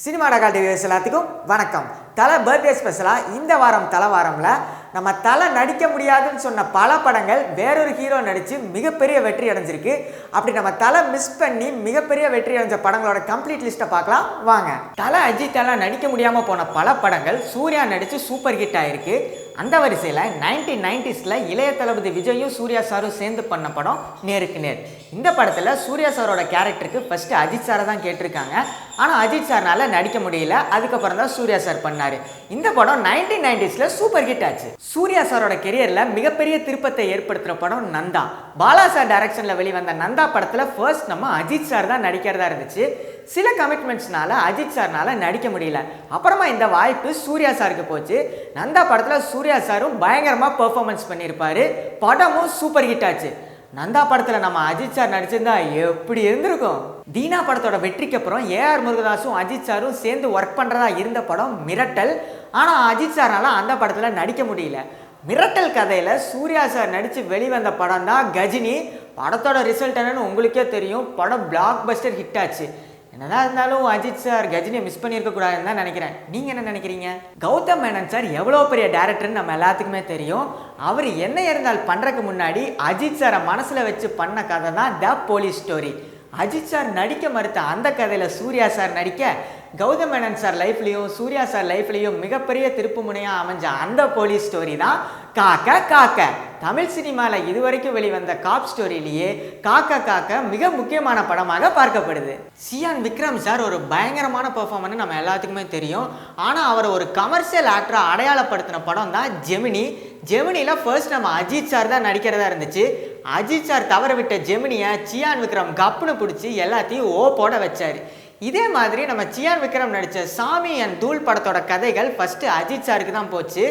Cinema டகா TVS எல்லாத்துக்கும் வணக்கம். தலை பர்த்டே ஸ்பெஷலாக இந்த வாரம் தலை வாரம்ல நம்ம தலை நடிக்க முடியாதுன்னு சொன்ன பல படங்கள் வேறொரு ஹீரோ நடித்து மிகப்பெரிய வெற்றி அடைஞ்சிருக்கு. அப்படி நம்ம தலை மிஸ் பண்ணி மிகப்பெரிய வெற்றி அடைஞ்ச படங்களோட கம்ப்ளீட் லிஸ்ட்டை பார்க்கலாம் வாங்க. தலை அஜித்தால நடிக்க முடியாமல் போன பல படங்கள் சூர்யா நடித்து சூப்பர் ஹிட் ஆகிருக்கு. அந்த வரிசையில் 1990s இளைய தளபதி விஜயும் சூர்யா சாரும் சேர்ந்து பண்ண படம் நேருக்கு நேர். இந்த படத்தில் சூர்யா சாரோட கேரக்டருக்கு ஃபஸ்ட்டு அஜித் சாரை தான் கேட்டிருக்காங்க. ஆனால் அஜித் சார்னால நடிக்க முடியல. அதுக்கப்புறம் தான் சூர்யா சார் பண்ணார். இந்த படம் 1990s சூப்பர் ஹிட் ஆச்சு. சூர்யா சாரோட கெரியரில் மிகப்பெரிய திருப்பத்தை ஏற்படுத்துகிற படம் நந்தா. பாலா சார் டைரக்ஷனில் வெளிவந்த நந்தா படத்தில் ஃபர்ஸ்ட் நம்ம அஜித் சார் தான் நடிக்கிறதா இருந்துச்சு. சில கமிட்மெண்ட்ஸ்னால அஜித் சார்னால நடிக்க முடியல. அப்புறமா இந்த வாய்ப்பு சூர்யா சாருக்கு போச்சு. நந்தா படத்தில் சூர்யா சாரும் பயங்கரமாக பெர்ஃபார்மன்ஸ் பண்ணியிருப்பார். படமும் சூப்பர் ஹிட் ஆச்சு. நந்தா படத்தில் நம்ம அஜித் சார் நடிச்சிருந்தா எப்படி இருந்திருக்கும். தீனா படத்தோட வெற்றிக்கு அப்புறம் ஏஆர் முருகதாஸும் அஜித் சாரும் சேர்ந்து ஒர்க் பண்ணுறதா இருந்த படம் மிரட்டல். ஆனால் அஜித் சார்னால அந்த படத்தில் நடிக்க முடியல. மிரட்டல் கதையில் சூர்யா சார் நடித்து வெளிவந்த படம் தான் கஜினி. படத்தோட ரிசல்ட் என்னன்னு உங்களுக்கே தெரியும். படம் பிளாக் பஸ்டர் ஹிட் ஆச்சு. என்னதான் இருந்தாலும் அஜித் சார் கஜினியை மிஸ் பண்ணியிருக்க கூடாதுன்னு தான் நினைக்கிறேன். நீங்கள் என்ன நினைக்கிறீங்க? கௌதம் மேனன் சார் எவ்வளோ பெரிய டேரக்டர்னு நம்ம எல்லாத்துக்குமே தெரியும். அவர் என்ன இருந்தால் பண்ணுறதுக்கு முன்னாடி அஜித் சாரை மனசில் வச்சு பண்ண கதை தான் the police story. Ajith sir நடிக்க மறுத்த அந்த கதையில் சூர்யா சார் நடிக்க, கௌதம் மேனன் சார் லைஃப்லேயும் சூர்யா சார் லைஃப்லேயும் மிகப்பெரிய திருப்பு முனையாக அமைஞ்ச அந்த போலீஸ் ஸ்டோரி தான் காக்க காக்க. தமிழ் சினிமாவில் இதுவரைக்கும் வெளிவந்த காப் ஸ்டோரியிலேயே காக்க காக்க மிக முக்கியமான படமாக பார்க்கப்படுது. சியான் விக்ரம் சார் ஒரு பயங்கரமான பெர்ஃபார்மன்ஸ் நம்ம எல்லாத்துக்குமே தெரியும். ஆனால் அவர் ஒரு கமர்ஷியல் ஆக்டராக அடையாளப்படுத்தின படம் தான் ஜெமினி. ஜெமினியில் ஃபர்ஸ்ட் நம்ம அஜித் சார் தான் நடிக்கிறதா இருந்துச்சு. அஜித் சார் தவற விட்ட ஜெமினியை சியான் விக்ரம் கப்புன்னு பிடிச்சி எல்லாத்தையும் போட வச்சார். இதே மாதிரி நம்ம சியான் விக்ரம் நடித்த சாமி அண்ட் தூள் படத்தோட கதைகள் ஃபஸ்ட்டு அஜித் சாருக்கு தான் போச்சு.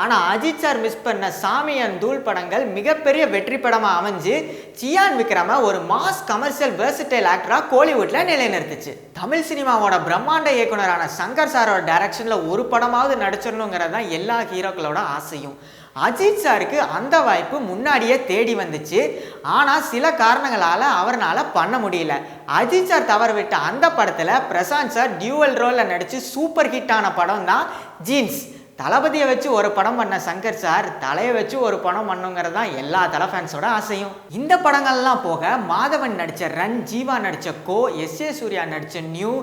ஆனால் அஜித் சார் மிஸ் பண்ண சாமி அண்ட் தூள் படங்கள் மிகப்பெரிய வெற்றி படமாக அமைஞ்சு சியான் விக்ரமை ஒரு மாஸ் கமர்ஷியல் வெர்சடைல் ஆக்டராக கோலிவுட்டில் நிலைநிறுத்துச்சு. தமிழ் சினிமாவோட பிரம்மாண்ட இயக்குனரான சங்கர் சாரோட டைரக்ஷனில் ஒரு படமாவது நடிச்சிடணுங்கிறது தான் எல்லா ஹீரோக்களோட ஆசையும். அஜித் சாருக்கு அந்த வாய்ப்பு முன்னாடியே தேடி வந்துச்சு. ஆனால் சில காரணங்களால் அவரால் பண்ண முடியல. அஜித் சார் தவற விட்ட அந்த படத்தில் பிரசாந்த் சார் டியூவல் ரோலில் நடித்து சூப்பர் ஹிட் ஆன படம் தான் ஜீன்ஸ். தளபதியை வச்சு ஒரு படம் பண்ண சங்கர் சார் தலையை வச்சு ஒரு படம் பண்ணுங்கிறது தான் எல்லா தலை ஃபேன்ஸோட ஆசையும். இந்த படங்கள்லாம் போக மாதவன் நடித்த ரன், ஜீவா நடித்த கோ, எஸ்.ஏ. சூர்யா நடித்த நியூ,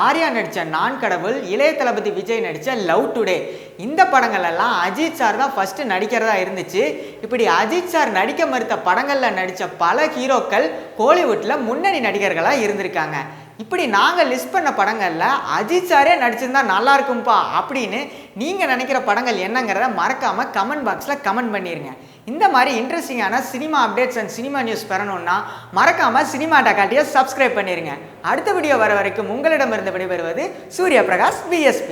ஆர்யா நடித்த நான் கடவுள், இளைய தளபதி விஜய் நடித்த லவ் டுடே, இந்த படங்கள் எல்லாம் அஜித் சார் தான் ஃபஸ்ட்டு நடிக்கிறதா இருந்துச்சு. இப்படி அஜித் சார் நடிக்க மறுத்த படங்களில் நடித்த பல ஹீரோக்கள் கோலிவுட்டில் முன்னணி நடிகர்களாக இருந்திருக்காங்க. இப்படி நாங்கள் லிஸ்ட் பண்ண படங்களில் அஜித் சாரே நடிச்சிருந்தா நல்லா இருக்கும்பா அப்படின்னு நீங்கள் நினைக்கிற படங்கள் என்னங்கிறத மறக்காமல் கமெண்ட் பாக்ஸில் கமெண்ட் பண்ணிடுங்க. இந்த மாதிரி இன்ட்ரெஸ்டிங்கான cinema updates and cinema news பெறணுன்னா மறக்காமல் சினிமா டகாட்டியை சப்ஸ்கிரைப் பண்ணிடுங்க. அடுத்த வீடியோ வர வரைக்கும் உங்களிடமிருந்து விடைபெறுவது சூர்யா பிரகாஷ், VSP.